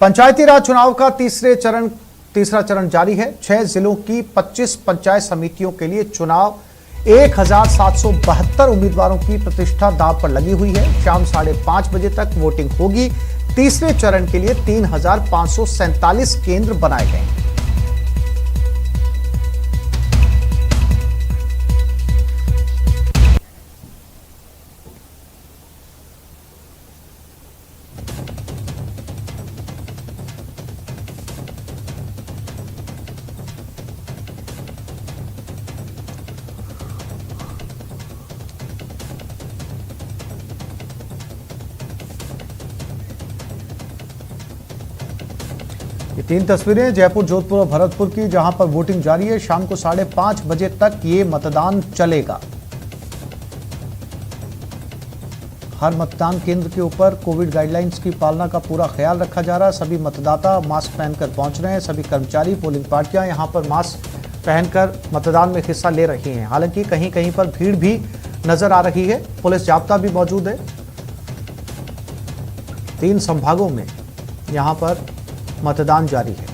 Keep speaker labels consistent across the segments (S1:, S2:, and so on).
S1: पंचायती राज चुनाव का तीसरा चरण जारी है। 6 जिलों की 25 पंचायत समितियों के लिए चुनाव 1772 उम्मीदवारों की प्रतिष्ठा दांव पर लगी हुई है। शाम 5:30 बजे तक वोटिंग होगी। तीसरे चरण के लिए 3547 केंद्र बनाए गए हैं। ये 3 तस्वीरें जयपुर, जोधपुर और भरतपुर की, जहां पर वोटिंग जारी है। शाम को 5:30 बजे तक ये मतदान चलेगा। हर मतदान केंद्र के ऊपर कोविड गाइडलाइंस की पालना का पूरा ख्याल रखा जा रहा है। सभी मतदाता मास्क पहनकर पहुंच रहे हैं। सभी कर्मचारी, पोलिंग पार्टियां यहां पर मास्क पहनकर मतदान में हिस्सा ले रही हैं। हालांकि कहीं कहीं पर भीड़ भी नजर आ रही है। पुलिस जाब्ता भी मौजूद है। 3 संभागों में यहां पर मतदान जारी है।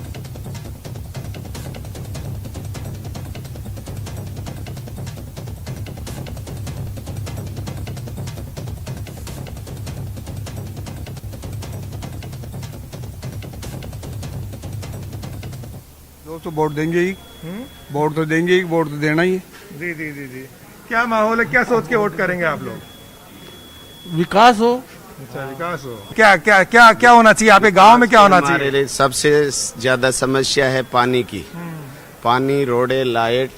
S2: लोग तो वोट देंगे ही। वोट तो देंगे ही, वोट तो देना ही है।
S3: जी जी जी जी। क्या माहौल है, क्या सोच के वोट करेंगे आप लोग?
S2: विकास हो।
S3: अच्छा, विकास हो। क्या क्या क्या क्या होना चाहिए आपके गांव में? क्या होना चाहिए?
S4: हमारे लिए सबसे ज्यादा समस्या है पानी की। पानी, रोडे, लाइट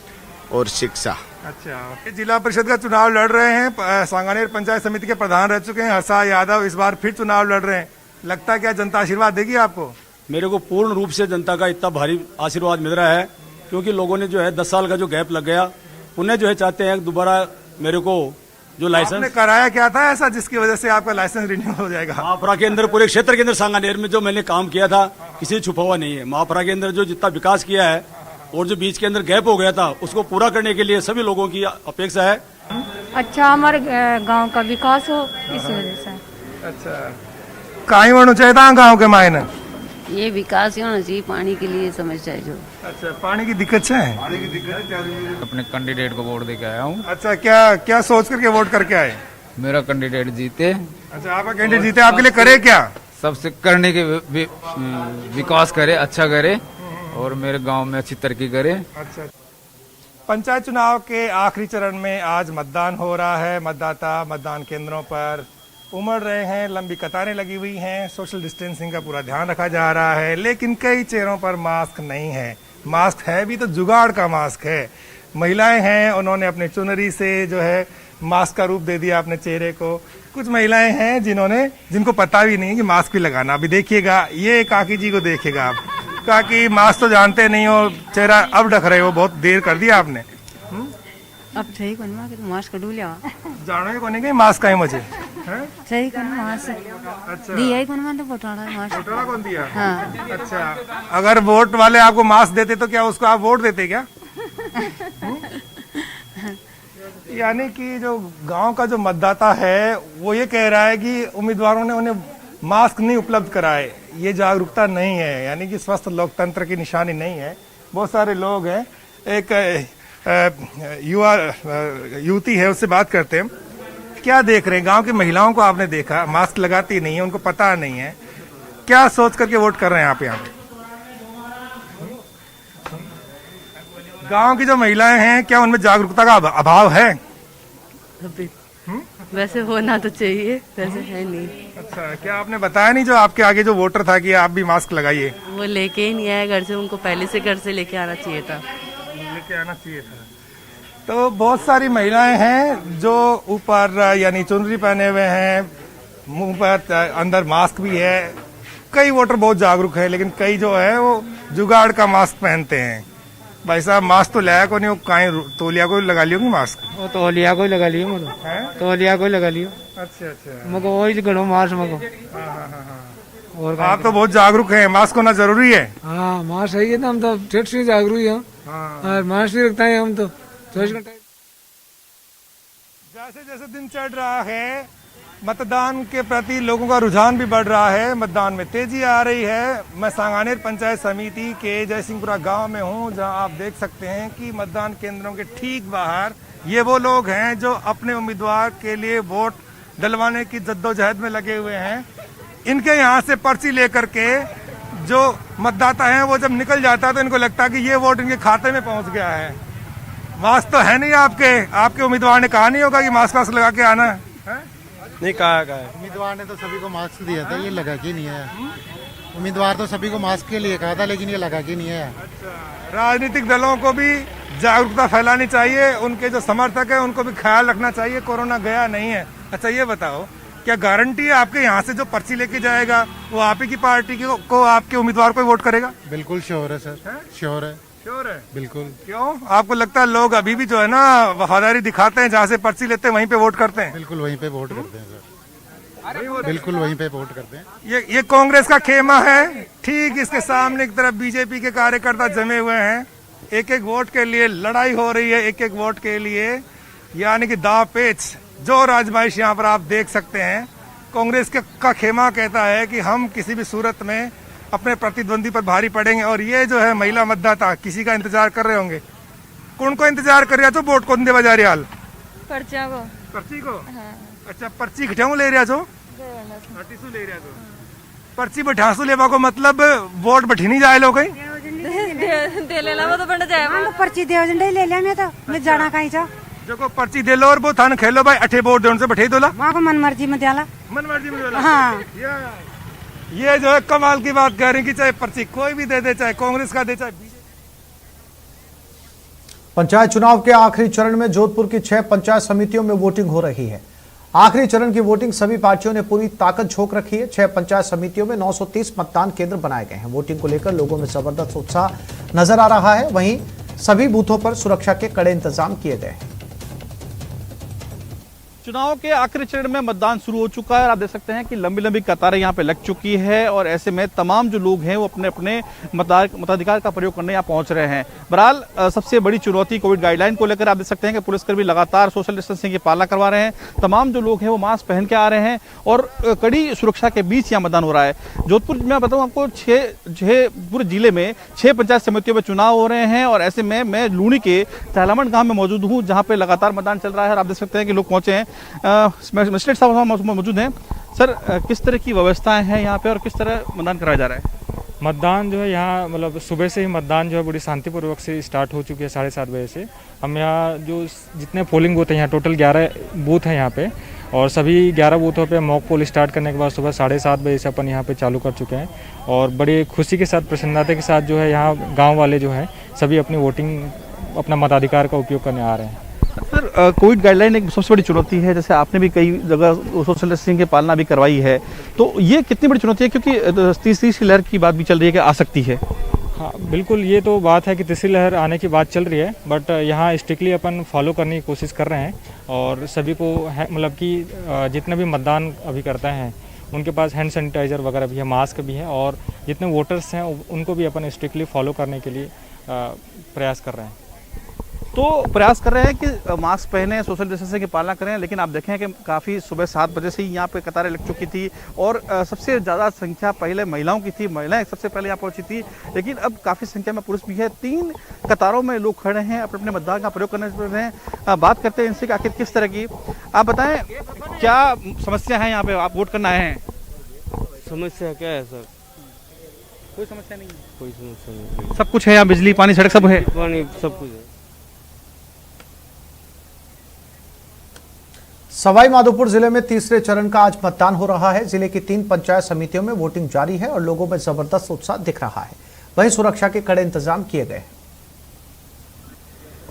S4: और शिक्षा।
S3: अच्छा, ये जिला परिषद का चुनाव लड़ रहे हैं। सांगानेर पंचायत समिति के प्रधान रह चुके हैं हर्षा यादव, इस बार फिर चुनाव लड़ रहे हैं। लगता है क्या जनता आशीर्वाद देगी आपको?
S5: मेरे को पूर्ण रूप से जनता का इतना भारी आशीर्वाद मिल रहा है, क्योंकि लोगों ने जो है 10 साल का जो गैप लग गया, उन्हें जो है चाहते हैं दोबारा मेरे को जो लाइसेंस।
S3: आपने कराया क्या था ऐसा जिसकी वजह से आपका लाइसेंस रिन्यू हो जाएगा?
S5: महापुरा के अंदर, पूरे क्षेत्र के अंदर, सांगानेर में जो मैंने काम किया था किसी छुपा हुआ नहीं है। महापुरा के अंदर जो जितना विकास किया है और जो बीच के अंदर गैप हो गया था, उसको पूरा करने के लिए सभी लोगों की अपेक्षा है।
S6: अच्छा, हमारे गांव का विकास हो, इस वजह से।
S3: अच्छा, कहीं होना चाहिए था गाँव के मायने?
S7: ये विकास ही होना चाहिए। पानी के लिए समस्या है जो।
S3: अच्छा, पानी की दिक्कत है।
S8: अपने कैंडिडेट को वोट देके आया हूँ।
S3: अच्छा, क्या क्या सोच करके वोट करके आए?
S8: मेरा कैंडिडेट जीते।
S3: अच्छा, आपका कैंडिडेट जीते, आपके लिए करे क्या?
S8: सबसे करने के विकास करे, अच्छा करे और मेरे गांव में अच्छी तरक्की करे।
S3: अच्छा, पंचायत चुनाव के आखिरी चरण में आज मतदान हो रहा है। मतदाता मतदान केंद्रों पर उमड़ रहे हैं, लंबी कतारें लगी हुई हैं। सोशल डिस्टेंसिंग का पूरा ध्यान रखा जा रहा है, लेकिन कई चेहरों पर मास्क नहीं है। मास्क है भी तो जुगाड़ का मास्क है। महिलाएं हैं, उन्होंने अपनी चुनरी से जो है मास्क का रूप दे दिया अपने चेहरे को। कुछ महिलाएं हैं जिनको पता भी नहीं है कि मास्क भी लगाना। अभी देखिएगा, ये काकी जी को देखिएगा आप। काकी, मास्क तो जानते नहीं हो, चेहरा अब ढक रहे हो, बहुत देर कर दिया आपने।
S7: अब सही बनवा के तो मास्क डू लिया
S3: जानो को नहीं कहीं मास्क का है मुझे।
S7: सही कौन मास्क
S3: अच्छा,
S7: दिया ही कौन तो पोटाड़ा मास्क
S3: वोटरा कौन दिया?
S7: हाँ।
S3: अच्छा, अगर वोट वाले आपको मास्क देते तो क्या उसको आप वोट देते क्या? यानी कि जो गांव का जो मतदाता है वो ये कह रहा है कि उम्मीदवारों ने उन्हें मास्क नहीं उपलब्ध कराए। ये जागरूकता नहीं है, यानी कि स्वस्थ लोकतंत्र की निशानी नहीं है। बहुत सारे लोग हैं, एक युवती है, उससे बात करते हैं। क्या देख रहे हैं? गांव की महिलाओं को आपने देखा, मास्क लगाती नहीं है, उनको पता नहीं है। क्या सोच करके वोट कर रहे हैं आप यहाँ पे? गांव की जो महिलाएं हैं, क्या उनमें जागरूकता का अभाव है?
S7: वैसे होना तो चाहिए, वैसे है नहीं।
S3: अच्छा, क्या आपने बताया नहीं जो आपके आगे जो वोटर था कि आप भी मास्क लगाइए?
S7: वो लेके ही नहीं आया घर से, उनको पहले से घर से लेके आना चाहिए था।
S3: लेके आना चाहिए था। तो बहुत सारी महिलाएं हैं जो ऊपर यानी चुनरी पहने हुए हैं, मुंह पर अंदर मास्क भी है। कई वोटर बहुत जागरूक है, लेकिन कई जो है वो जुगाड़ का मास्क पहनते हैं। भाई साहब, मास्क तो लाया को नहीं, वो कहीं तौलिया को लगा लियो मास्क?
S9: वो तौलिया को लगा लियो मुझे। तौलिया को लगा लियो।
S3: अच्छा अच्छा,
S9: मको वही गणो मास्क मको।
S3: और आप तो बहुत जागरूक हैं, मास्क होना जरूरी है।
S9: हाँ, मास्क सही है ना, हम तो ठेठ से जागरूक हैं। मास्क भी रखता है हम तो।
S3: जैसे जैसे दिन चढ़ रहा है, मतदान के प्रति लोगों का रुझान भी बढ़ रहा है, मतदान में तेजी आ रही है। मैं सांगानेर पंचायत समिति के जयसिंहपुरा गांव में हूं, जहां आप देख सकते हैं कि मतदान केंद्रों के ठीक बाहर ये वो लोग हैं जो अपने उम्मीदवार के लिए वोट डलवाने की जद्दोजहद में लगे हुए हैं। इनके यहाँ से पर्ची लेकर के जो मतदाता हैं वो जब निकल जाता है तो इनको लगता है कि ये वोट इनके खाते में पहुंच गया है। मास्क तो है नहीं आपके उम्मीदवार ने कहा नहीं होगा कि मास्क वास्क लगा के आना है?
S2: नहीं कहा
S10: उम्मीदवार ने तो सभी को मास्क दिया था, ये लगा के नहीं है। उम्मीदवार तो सभी को मास्क के लिए कहा था, लेकिन ये लगा के नहीं है।
S3: राजनीतिक दलों को भी जागरूकता फैलानी चाहिए, उनके जो समर्थक है उनको भी ख्याल रखना चाहिए, कोरोना गया नहीं है। अच्छा ये बताओ, क्या गारंटी है आपके यहाँ से जो पर्ची लेके जाएगा वो आप ही की पार्टी को आपके उम्मीदवार को वोट करेगा?
S10: बिल्कुल श्योर है सर, श्योर है।
S3: श्योर है?
S10: बिल्कुल।
S3: क्यों आपको लगता है लोग अभी भी जो है ना वफादारी दिखाते हैं, जहाँ से पर्ची लेते हैं वहीं पे वोट करते हैं?
S10: बिल्कुल वहीं पे वोट करते हैं सर, बिल्कुल वहीं पे वोट करते हैं।
S3: ये कांग्रेस का खेमा है, ठीक इसके सामने की तरफ बीजेपी के कार्यकर्ता जमे हुए हैं। एक एक वोट के लिए लड़ाई हो रही है, एक एक वोट के लिए, यानी कि दाव पेच जो राजमाइश यहाँ पर आप देख सकते हैं। कांग्रेस का खेमा कहता है कि हम किसी भी सूरत में अपने प्रतिद्वंदी पर भारी पड़ेंगे, और ये जो है महिला मतदाता किसी का इंतजार कर रहे होंगे। कौन को इंतजार कर रहा तो वोट कौन दे बजा रही हाल?
S6: पर्चा को।
S3: पर्ची को?
S6: हाँ।
S3: अच्छा पर्ची घटाऊ ले रहा जो हटीसू ले रहा जो पर्ची बठासू लेवा को मतलब वोट बठी नहीं जाए लोग
S6: दे लेना वो तो बंद जाए
S11: पर्ची दे ले लिया मैं तो मैं जाना कहीं चा
S3: जो को पर्ची दे लो और वो थान खेलो भाई अठे वोट दे उनसे बैठे दो ला
S11: वहाँ को मन मर्जी में दिया
S3: मन मर्जी में दो।
S11: हाँ
S3: ये जो है कमाल की बात कह रही कि चाहे पर्ची कोई भी दे दे, चाहे कांग्रेस का दे चाहे
S1: पंचायत चुनाव के आखिरी चरण में जोधपुर की 6 पंचायत समितियों में वोटिंग हो रही है। आखिरी चरण की वोटिंग सभी पार्टियों ने पूरी ताकत झोंक रखी है। 6 पंचायत समितियों में 930 मतदान केंद्र बनाए गए हैं। वोटिंग को लेकर लोगों में जबरदस्त उत्साह नजर आ रहा है। वहीं सभी बूथों पर सुरक्षा के कड़े इंतजाम किए गए हैं।
S12: चुनाव के आखिरी चरण में मतदान शुरू हो चुका है और आप देख सकते हैं कि लंबी लंबी कतारें यहाँ पे लग चुकी है, और ऐसे में तमाम जो लोग हैं वो अपने अपने मताधिकार का प्रयोग करने यहाँ पहुंच रहे हैं। बहरहाल सबसे बड़ी चुनौती कोविड गाइडलाइन को लेकर आप देख सकते हैं कि पुलिसकर्मी लगातार सोशल डिस्टेंसिंग की पालना करवा रहे हैं। तमाम जो लोग हैं वो मास्क पहन के आ रहे हैं और कड़ी सुरक्षा के बीच यहाँ मतदान हो रहा है। जोधपुर में बताऊँ आपको पूरे जिले में 6 पंचायत समितियों में चुनाव हो रहे हैं, और ऐसे में मैं लूणी के तहलामंड गाँव में मौजूद हूँ, जहाँ पे लगातार मतदान चल रहा है और आप देख सकते हैं कि लोग पहुंचे हैं। मजिस्ट्रेट साहब मौजूद हैं। सर किस तरह की व्यवस्थाएं हैं यहाँ पे और किस तरह मतदान कराया जा रहा है?
S13: मतदान जो है यहाँ मतलब सुबह से ही मतदान जो है बड़ी शांतिपूर्वक से स्टार्ट हो चुकी है। 7:30 बजे से हम यहाँ जो जितने पोलिंग बूथ हैं, यहाँ टोटल 11 बूथ हैं यहाँ पे, और सभी 11 बूथों पे मॉक पोल स्टार्ट करने के बाद सुबह 7:30 बजे से अपन यहाँ पे चालू कर चुके हैं, और बड़ी खुशी के साथ प्रसन्नता के साथ जो है यहाँ गाँव वाले जो हैं सभी अपनी वोटिंग अपना मताधिकार का उपयोग करने आ रहे हैं।
S12: सर कोविड गाइडलाइन एक सबसे बड़ी चुनौती है, जैसे आपने भी कई जगह सोशल डिस्टेंसिंग की पालना भी करवाई है, तो ये कितनी बड़ी चुनौती है क्योंकि तीसरी लहर की बात भी चल रही है कि आ सकती है?
S13: हाँ बिल्कुल, ये तो बात है कि तीसरी लहर आने की बात चल रही है, बट यहाँ स्ट्रिक्टली अपन फॉलो करने की कोशिश कर रहे हैं, और सभी को मतलब कि जितने भी मतदान अभी करते हैं उनके पास हैंड सैनिटाइज़र वगैरह भी है, मास्क भी है, और जितने वोटर्स हैं उनको भी अपन स्ट्रिक्टली फॉलो करने के लिए प्रयास कर रहे हैं।
S12: तो प्रयास कर रहे हैं कि मास्क पहने, सोशल डिस्टेंसिंग की पालना करें, लेकिन आप देखें कि काफ़ी सुबह 7 बजे से ही यहाँ पे कतारें लग चुकी थी, और सबसे ज़्यादा संख्या पहले महिलाओं की थी। महिलाएं सबसे पहले यहाँ पहुँची थी, लेकिन अब काफ़ी संख्या में पुरुष भी है। 3 कतारों में लोग खड़े हैं, अपने अपने मतदान का प्रयोग करने रहे हैं। बात करते हैं इनसे कि आखिर किस तरह की, आप बताएं क्या समस्या है यहाँ पे, आप वोट करना आए हैं?
S14: समस्या क्या है सर?
S12: कोई समस्या नहीं है?
S14: कोई समस्या नहीं,
S12: सब कुछ है यहाँ, बिजली पानी सड़क सब है?
S14: पानी सब कुछ है।
S1: सवाई माधोपुर जिले में तीसरे चरण का आज मतदान हो रहा है। जिले की 3 पंचायत समितियों में वोटिंग जारी है और लोगों में जबरदस्त उत्साह दिख रहा है। वहीं सुरक्षा के कड़े इंतजाम किए गए।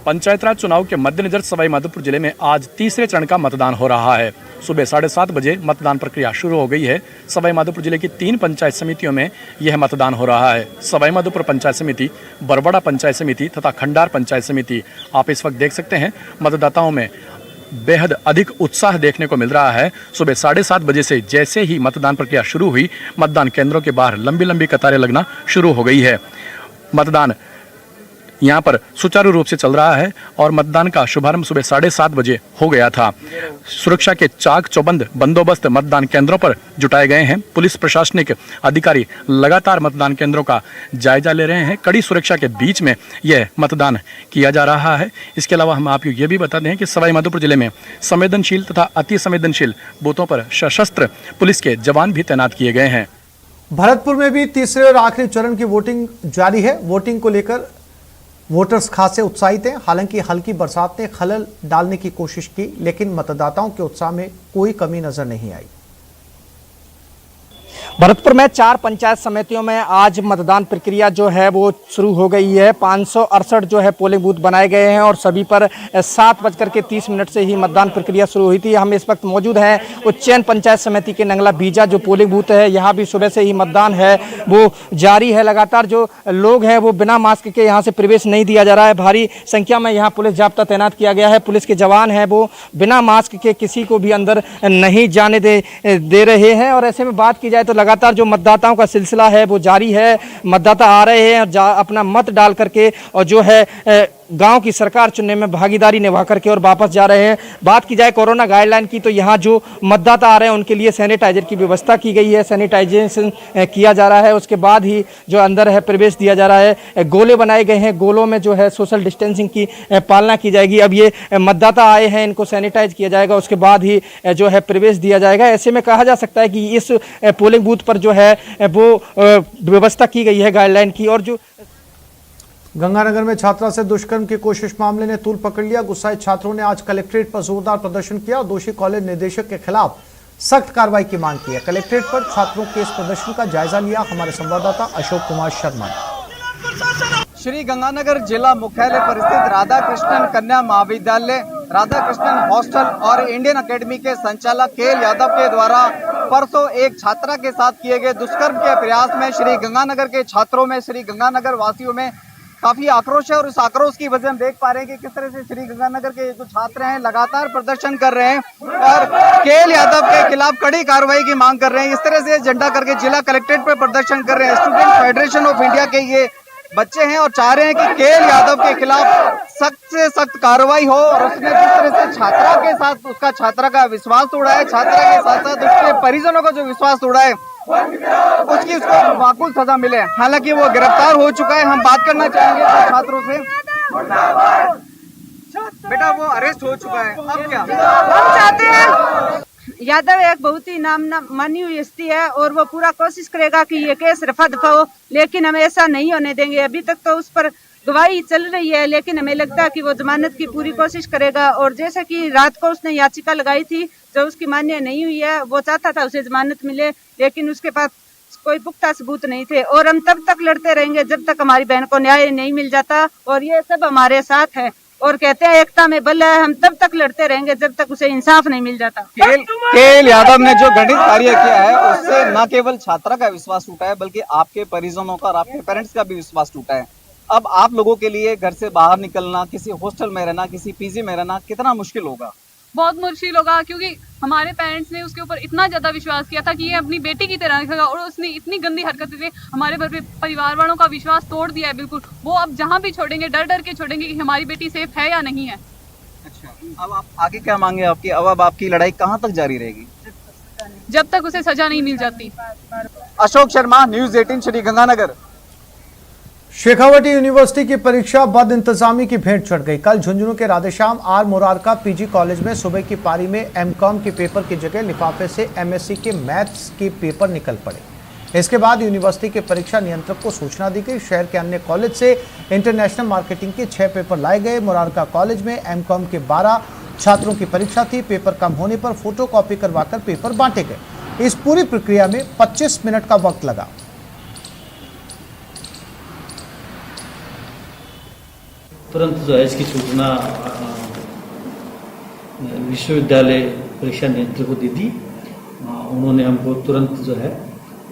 S15: पंचायत राज चुनाव के मद्देनजर सवाई माधोपुर जिले में आज तीसरे चरण का मतदान हो रहा है। सुबह 7:30 बजे मतदान प्रक्रिया शुरू हो गई है। सवाई माधोपुर जिले की 3 पंचायत समितियों में यह मतदान हो रहा है। सवाई माधोपुर पंचायत समिति, बरबड़ा पंचायत समिति तथा खंडार पंचायत समिति। आप इस वक्त देख सकते हैं मतदाताओं में बेहद अधिक उत्साह देखने को मिल रहा है। सुबह 7:30 बजे से जैसे ही मतदान प्रक्रिया शुरू हुई, मतदान केंद्रों के बाहर लंबी लंबी कतारें लगना शुरू हो गई है। मतदान यहाँ पर सुचारू रूप से चल रहा है और मतदान का शुभारंभ सुबह 7:30 बजे हो गया था। सुरक्षा के चाक चौबंद बंदोबस्त मतदान केंद्रों पर जुटाए गए हैं। पुलिस प्रशासनिक अधिकारी लगातार मतदान केंद्रों का जायजा ले रहे हैं। कड़ी सुरक्षा के बीच में यह मतदान किया जा रहा है। इसके अलावा हम आपको ये भी बता दें कि सवाई माधोपुर जिले में संवेदनशील तथा अति संवेदनशील बूथों पर सशस्त्र पुलिस के जवान भी तैनात किए गए हैं।
S1: भरतपुर में भी तीसरे और आखिरी चरण की वोटिंग जारी है। वोटिंग को लेकर वोटर्स खासे उत्साहित हैं। हालांकि हल्की बरसात ने खलल डालने की कोशिश की, लेकिन मतदाताओं के उत्साह में कोई कमी नजर नहीं आई।
S16: भरतपुर में 4 पंचायत समितियों में आज मतदान प्रक्रिया जो है वो शुरू हो गई है। 568 जो है पोलिंग बूथ बनाए गए हैं और सभी पर 7:30 से ही मतदान प्रक्रिया शुरू हुई थी। हम इस वक्त मौजूद हैं उज्जैन पंचायत समिति के नंगला बीजा जो पोलिंग बूथ है। यहाँ भी सुबह से ही मतदान है वो जारी है। लगातार जो लोग हैं वो बिना मास्क के यहाँ से प्रवेश नहीं दिया जा रहा है। भारी संख्या में यहाँ पुलिस जाब्ता तैनात किया गया है। पुलिस के जवान हैं वो बिना मास्क के किसी को भी अंदर नहीं जाने दे रहे हैं। और ऐसे में बात की जाए तो लगातार जो मतदाताओं का सिलसिला है वो जारी है। मतदाता आ रहे हैं और अपना मत डाल करके और जो है गांव की सरकार चुनने में भागीदारी निभा करके और वापस जा रहे हैं। बात की जाए कोरोना गाइडलाइन की तो यहाँ जो मतदाता आ रहे हैं उनके लिए सैनिटाइजर की व्यवस्था की गई है। सैनिटाइजेशन किया जा रहा है, उसके बाद ही जो अंदर है प्रवेश दिया जा रहा है। गोले बनाए गए हैं, गोलों में जो है सोशल डिस्टेंसिंग की पालना की जाएगी। अब ये मतदाता आए हैं, इनको सैनिटाइज किया जाएगा, उसके बाद ही जो है प्रवेश दिया जाएगा। ऐसे में कहा जा सकता है कि इस पोलिंग बूथ पर जो है वो व्यवस्था की गई है गाइडलाइन की। और जो
S1: गंगानगर में छात्रा से दुष्कर्म की कोशिश मामले ने तूल पकड़ लिया। गुस्साए छात्रों ने आज कलेक्ट्रेट पर जोरदार प्रदर्शन किया और दोषी कॉलेज निदेशक के खिलाफ सख्त कार्रवाई की मांग की है। कलेक्ट्रेट पर छात्रों के इस प्रदर्शन का जायजा लिया हमारे संवाददाता अशोक कुमार शर्मा ने।
S17: श्री गंगानगर जिला मुख्यालय पर स्थित राधा कृष्णन कन्या महाविद्यालय, राधा कृष्णन हॉस्टल और इंडियन एकेडमी के संचालक केएल यादव के द्वारा परसों एक छात्रा के साथ किए गए दुष्कर्म के प्रयास में श्री गंगानगर के छात्रों में, श्री गंगानगर वासियों में काफी आक्रोश है। और इस आक्रोश की वजह हम देख पा रहे हैं कि किस तरह से श्री गंगानगर के जो छात्र हैं लगातार प्रदर्शन कर रहे हैं और केएल यादव के खिलाफ कड़ी कार्रवाई की मांग कर रहे हैं। इस तरह से झंडा करके जिला कलेक्ट्रेट पर प्रदर्शन कर रहे हैं। स्टूडेंट फेडरेशन ऑफ इंडिया के ये बच्चे हैं और चाह रहे हैं कि केएल यादव के खिलाफ सख्त से सख्त कार्रवाई हो। और उसने जिस तरह से छात्रा के साथ उसका छात्रा का विश्वास तोड़ा है, छात्रा के साथ साथ उसके परिजनों का जो विश्वास तोड़ा है, उसकी उसको माकूल सजा मिले। हालांकि वो गिरफ्तार हो चुका है। हम बात करना चाहेंगे तो छात्रों से। बेटा वो अरेस्ट हो चुका है, अब क्या
S11: हम चाहते हैं यादव एक बहुत ही मानी हुई हस्ती है और वो पूरा कोशिश करेगा कि ये केस रफा दफा हो, लेकिन हम ऐसा नहीं होने देंगे। अभी तक तो उस पर गवाही चल रही है, लेकिन हमें लगता है कि वो जमानत की पूरी कोशिश करेगा। और जैसा कि रात को उसने याचिका लगाई थी जो उसकी मान्य नहीं हुई है, वो चाहता था उसे जमानत मिले, लेकिन उसके पास कोई पुख्ता सबूत नहीं थे। और हम तब तक लड़ते रहेंगे जब तक हमारी बहन को न्याय नहीं मिल जाता। और ये सब हमारे साथ है और कहते हैं एकता में बल है। हम तब तक लड़ते रहेंगे जब तक उसे इंसाफ नहीं मिल जाता।
S17: केएल यादव ने जो घटित कार्य किया है उससे न केवल छात्रा का विश्वास टूटा है बल्कि आपके परिजनों का और आपके पेरेंट्स का भी विश्वास टूटा है। अब आप लोगों के लिए घर से बाहर निकलना, किसी हॉस्टल में रहना, किसी पीजी में रहना कितना मुश्किल होगा?
S18: बहुत मुश्किल होगा, क्योंकि हमारे पेरेंट्स ने उसके ऊपर इतना ज्यादा विश्वास किया था कि ये अपनी बेटी की तरह रखेगा और उसने इतनी गंदी हरकतें से हमारे परिवार वालों का विश्वास तोड़ दिया है। बिल्कुल वो अब जहाँ भी छोड़ेंगे डर डर के छोड़ेंगे कि हमारी बेटी सेफ है या नहीं है।
S17: अच्छा, अब आप आगे क्या मांगे आपकी? अब आपकी लड़ाई कहाँ तक जारी रहेगी?
S18: जब तक उसे सजा नहीं मिल जाती।
S17: अशोक शर्मा, न्यूज़ 18 श्री गंगानगर।
S1: शेखावटी यूनिवर्सिटी की परीक्षा बद इंतजामी की भेंट चढ़ गई। कल झुंझुनू के Radheshyam R Morarka PG college में सुबह की पारी में एमकॉम के पेपर की जगह लिफाफे से एमएससी के मैथ्स के पेपर निकल पड़े। इसके बाद यूनिवर्सिटी के परीक्षा नियंत्रक को सूचना दी गई। शहर के अन्य कॉलेज से इंटरनेशनल मार्केटिंग के 6 पेपर लाए गए। मोरारका कॉलेज में एमकॉम के 12 छात्रों की परीक्षा थी। पेपर कम होने पर फोटोकॉपी करवाकर पेपर बांटे गए। इस पूरी प्रक्रिया में 25 मिनट का वक्त लगा।
S19: तुरंत जो है इसकी सूचना विश्वविद्यालय परीक्षा नियंत्रक को दे दी। उन्होंने हमको तुरंत जो है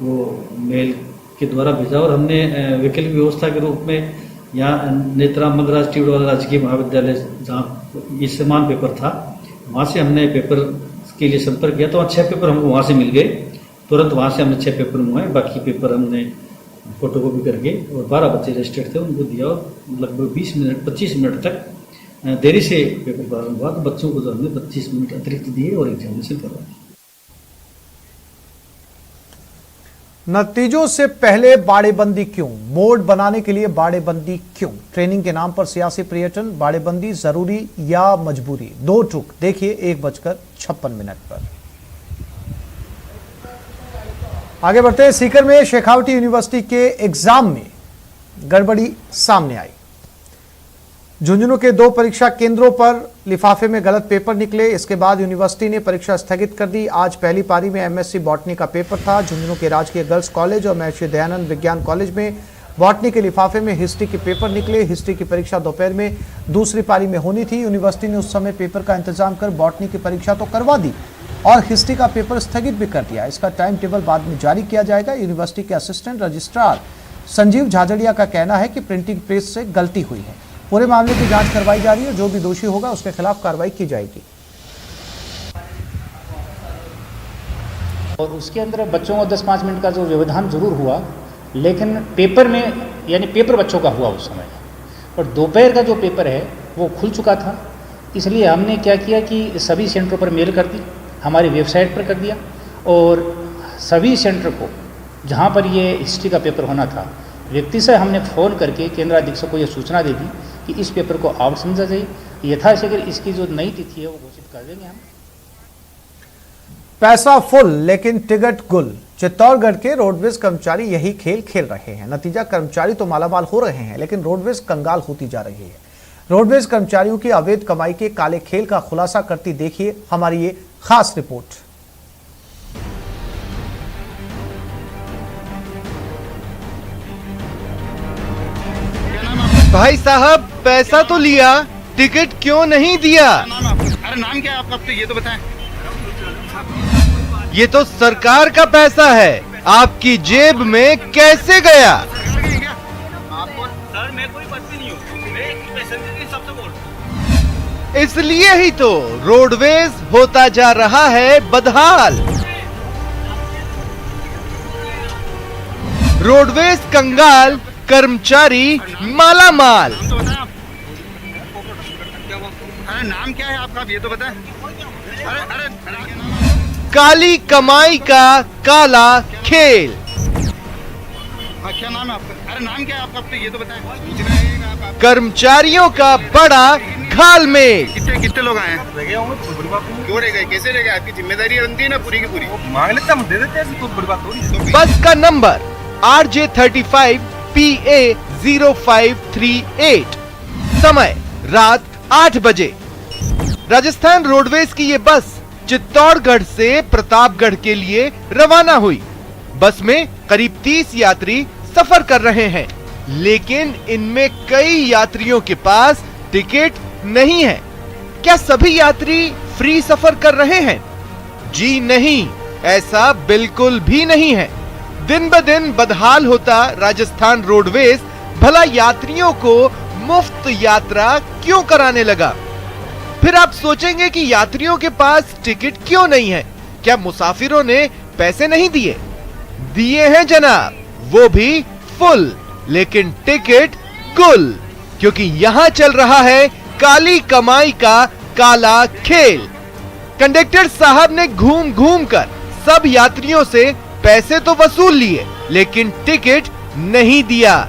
S19: वो मेल के द्वारा भेजा और हमने वैकल्पिक व्यवस्था के रूप में यहाँ नेत्राम मद्रास टीवडवाला राजकीय महाविद्यालय जहाँ ये समान पेपर था वहाँ से हमने पेपर के लिए संपर्क किया तो वहाँ 6 पेपर हमको वहाँ से मिल गए। तुरंत वहाँ से हमने 6 पेपर मंगवाए, बाकी पेपर हमने फोटोकॉपी करके, और 12 बच्चे रजिस्टर्ड थे उनको दिया, और लगभग 25 मिनट तक देरी से पेपर प्रारंभ हुआ, तो बच्चों को जो हमने 25 मिनट अतिरिक्त दिए और एग्जामिनेशन करवाया।
S1: नतीजों से पहले बाड़ेबंदी क्यों? मोड बनाने के लिए बाड़ेबंदी क्यों? ट्रेनिंग के नाम पर सियासी पर्यटन, बाड़ेबंदी जरूरी या मजबूरी? दो टुक देखिए 1:56 पर। आगे बढ़ते हैं। सीकर में शेखावटी यूनिवर्सिटी के एग्जाम में गड़बड़ी सामने आई। झुंझुनू के 2 परीक्षा केंद्रों पर लिफाफे में गलत पेपर निकले। इसके बाद यूनिवर्सिटी ने परीक्षा स्थगित कर दी। आज पहली पारी में एमएससी बॉटनी का पेपर था। झुंझुनू के राजकीय गर्ल्स कॉलेज और महर्षि दयानंद विज्ञान कॉलेज में बॉटनी के लिफाफे में हिस्ट्री के पेपर निकले। हिस्ट्री की परीक्षा दोपहर में दूसरी पारी में होनी थी। यूनिवर्सिटी ने उस समय पेपर का इंतजाम कर बॉटनी की परीक्षा तो करवा दी और हिस्ट्री का पेपर स्थगित भी कर दिया। इसका टाइम टेबल बाद में जारी किया जाएगा। यूनिवर्सिटी के असिस्टेंट रजिस्ट्रार संजीव झाझड़िया का कहना है कि प्रिंटिंग प्रेस से गलती हुई है। पूरे मामले की जांच करवाई जा रही है। जो भी दोषी होगा उसके खिलाफ कार्रवाई की जाएगी।
S20: और उसके अंदर बच्चों को 10-5 मिनट का जो व्यवधान जरूर हुआ, लेकिन पेपर में यानी पेपर बच्चों का हुआ उस समय, और दोपहर का जो पेपर है वो खुल चुका था। इसलिए हमने क्या किया कि सभी सेंटरों पर मेल कर दी, हमारी वेबसाइट पर कर दिया, और सभी सेंटर को जहाँ पर ये हिस्ट्री का पेपर होना था व्यक्ति से हमने फ़ोन करके केंद्र अधीक्षक को ये सूचना दे दी कि इस पेपर को आउट समझा जाए। यथाशीघ्र इसकी जो नई तिथि है वो घोषित कर देंगे हम।
S1: पैसा फुल लेकिन टिकट गुल। चित्तौड़गढ़ के रोडवेज कर्मचारी यही खेल खेल रहे हैं। नतीजा, कर्मचारी तो मालामाल हो रहे हैं लेकिन रोडवेज कंगाल होती जा रही है। रोडवेज कर्मचारियों की अवैध कमाई के काले खेल का खुलासा करती देखिए हमारी ये खास रिपोर्ट।
S21: भाई साहब, पैसा तो लिया, टिकट क्यों नहीं दिया?
S22: अरे नाम क्या है आपका, तो ये तो बताएं।
S21: ये तो सरकार का पैसा है, आपकी जेब में कैसे गया?
S22: सर मैं कोई पर्ची नहीं हूँ, मैं एक पैसेंजर के हिसाब से बोल रहा हूँ।
S21: इसलिए ही तो रोडवेज होता जा रहा है बदहाल। रोडवेज कंगाल, कर्मचारी मालामाल।
S22: अरे नाम क्या है आपका, ये तो बताएं। अरे
S21: काली कमाई का काला खेल।
S22: हाँ क्या नाम है आपका? अरे नाम क्या है आपका, तो ये तो बताएं।
S21: कर्मचारियों का बड़ा घालमेल।
S22: कितने लोग आए हैं? क्यों रह गए, कैसे रह गए? आपकी जिम्मेदारी बनती है ना पूरी की पूरी। मांग लेते हम दे देते हैं, तो बड़ी बात थोड़ी।
S21: बस का नंबर RJ35 PA 0538। समय रात 8 बजे। राजस्थान रोडवेज की ये बस चित्तौड़गढ़ से प्रतापगढ़ के लिए रवाना हुई। बस में करीब 30 यात्री सफर कर रहे हैं, लेकिन इनमें कई यात्रियों के पास टिकट नहीं है। क्या सभी यात्री फ्री सफर कर रहे हैं? जी नहीं, ऐसा बिल्कुल भी नहीं है। दिन ब दिन बदहाल होता राजस्थान रोडवेज भला यात्रियों को मुफ्त यात्रा क्यों कराने लगा? फिर आप सोचेंगे कि यात्रियों के पास टिकट क्यों नहीं है? क्या मुसाफिरों ने पैसे नहीं दिए? दिए हैं जनाब, वो भी फुल, लेकिन टिकट गुल। क्योंकि यहाँ चल रहा है काली कमाई का काला खेल। कंडक्टर साहब ने घूम घूम कर सब यात्रियों से पैसे तो वसूल लिए, लेकिन टिकट नहीं दिया।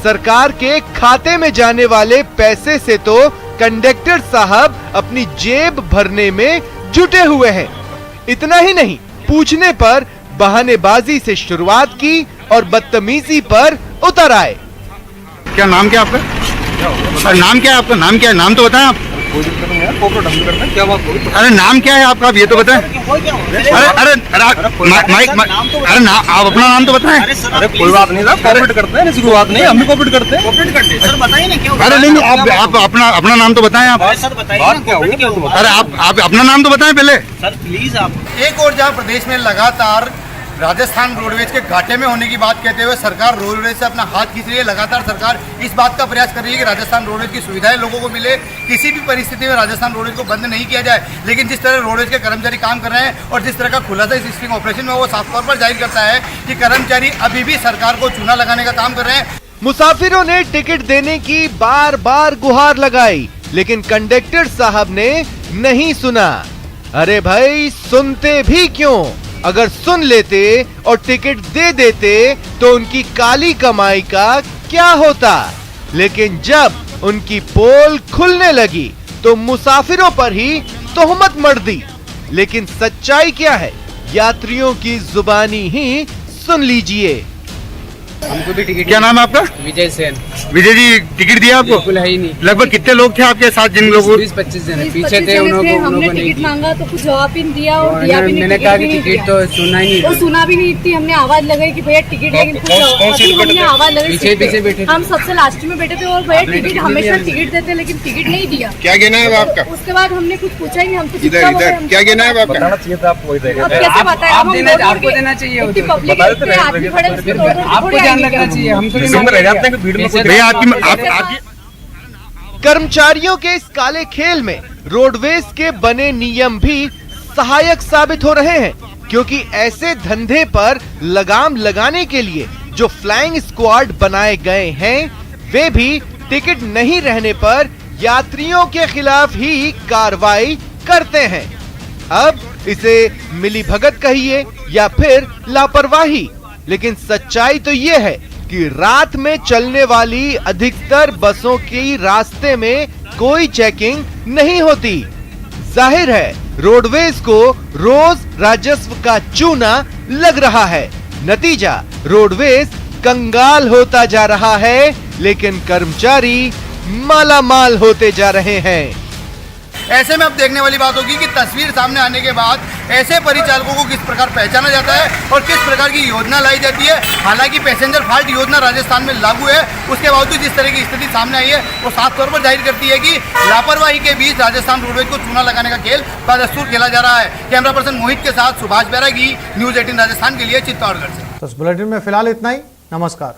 S21: सरकार के खाते में जाने वाले पैसे से तो कंडक्टर साहब अपनी जेब भरने में जुटे हुए हैं। इतना ही नहीं, पूछने पर बहानेबाजी से शुरुआत की और बदतमीजी पर उतर आए।
S22: क्या नाम क्या आपका? नाम क्या है आपका? नाम क्या है? नाम तो बताएं आप। अरे नाम क्या है आपका, ये तो बताएं। अरे आप अपना नाम तो बताएं।
S23: अरे कोई बात नहीं साहब, कोऑपरेट करते हैं, ऐसी बात नहीं, हम भी कोऑपरेट करते हैं। सर बताइए ना क्यों?
S22: अरे नहीं, आप अपना नाम तो बताएं आप।
S23: सर बताइए।
S22: अरे आप अपना नाम तो बताएं पहले।
S23: सर प्लीज आप।
S21: एक और जहां प्रदेश में लगातार
S22: राजस्थान रोडवेज के घाटे में होने की बात कहते हुए सरकार रोडवेज से अपना हाथ खींच रही है। लगातार सरकार इस बात का प्रयास कर रही है कि राजस्थान रोडवेज की सुविधाएं लोगों को मिले, किसी भी परिस्थिति में राजस्थान रोडवेज को बंद नहीं किया जाए। लेकिन जिस तरह रोडवेज के कर्मचारी काम कर रहे हैं और जिस तरह का खुलासा इस स्टिंग ऑपरेशन में वो साफ तौर पर जाहिर करता है कि कर्मचारी अभी भी सरकार को चूना लगाने का काम कर रहे हैं।
S21: मुसाफिरों ने टिकट देने की बार बार गुहार लगाई, लेकिन कंडक्टर साहब ने नहीं सुना। अरे भाई, सुनते भी क्यों? अगर सुन लेते और टिकट दे देते तो उनकी काली कमाई का क्या होता। लेकिन जब उनकी पोल खुलने लगी तो मुसाफिरों पर ही तोहमत मढ़ दी। लेकिन सच्चाई क्या है, यात्रियों की जुबानी ही सुन लीजिए।
S22: हमको भी टिकट। क्या नाम है आपका?
S4: विजय सेन।
S22: विजय जी, टिकट दिया आपको?
S4: बिल्कुल है ही नहीं।
S22: लगभग कितने लोग थे आपके साथ? जिन लोगों
S4: 20-25 जन पीछे थे, हमने टिकट मांगा तो कुछ जवाब भी नहीं दिया और दिया भी नहीं। मैंने कहा कि टिकट तो सुना ही नहीं, वो सुना भी नहीं थी। हमने आवाज लगाई कि भैया टिकट, लेकिन हमने आवाज लगाई, पीछे बैठे, हम सबसे लास्ट में बैठे थे और भैया टिकट हमेशा टिकट देते लेकिन टिकट नहीं दिया।
S22: क्या कहना है आपका?
S4: उसके बाद हमने कुछ पूछा ही नहीं, हम तो
S22: क्या कहना है आपका?
S23: बताना चाहिए था आपको।
S4: आपको देना चाहिए, आपको ध्यान रखना चाहिए।
S22: भैया आपकी
S21: कर्मचारियों के इस काले खेल में रोडवेज के बने नियम भी सहायक साबित हो रहे हैं, क्योंकि ऐसे धंधे पर लगाम लगाने के लिए जो फ्लाइंग स्क्वाड बनाए गए हैं, वे भी टिकट नहीं रहने पर यात्रियों के खिलाफ ही कार्रवाई करते हैं। अब इसे मिलीभगत कहिए या फिर लापरवाही, लेकिन सच्चाई तो ये है कि रात में चलने वाली अधिकतर बसों की रास्ते में कोई चेकिंग नहीं होती। जाहिर है रोडवेज को रोज राजस्व का चूना लग रहा है। नतीजा, रोडवेज कंगाल होता जा रहा है, लेकिन कर्मचारी मालामाल होते जा रहे हैं।
S22: ऐसे में अब देखने वाली बात होगी कि तस्वीर सामने आने के बाद ऐसे परिचालकों को किस प्रकार पहचाना जाता है और किस प्रकार की योजना लाई जाती है। हालांकि पैसेंजर फाल्ट योजना राजस्थान में लागू है, उसके बावजूद जिस तरह की स्थिति सामने आई है वो साफ तौर पर जाहिर करती है कि लापरवाही के बीच राजस्थान रोडवेज को चूना लगाने का खेल बदस्तूर खेला जा रहा है। कैमरा पर्सन मोहित के साथ सुभाष बैरागी, न्यूज 18 राजस्थान के लिए चित्तौड़गढ़ से।
S1: तो इस बुलेटिन में फिलहाल इतना ही। नमस्कार।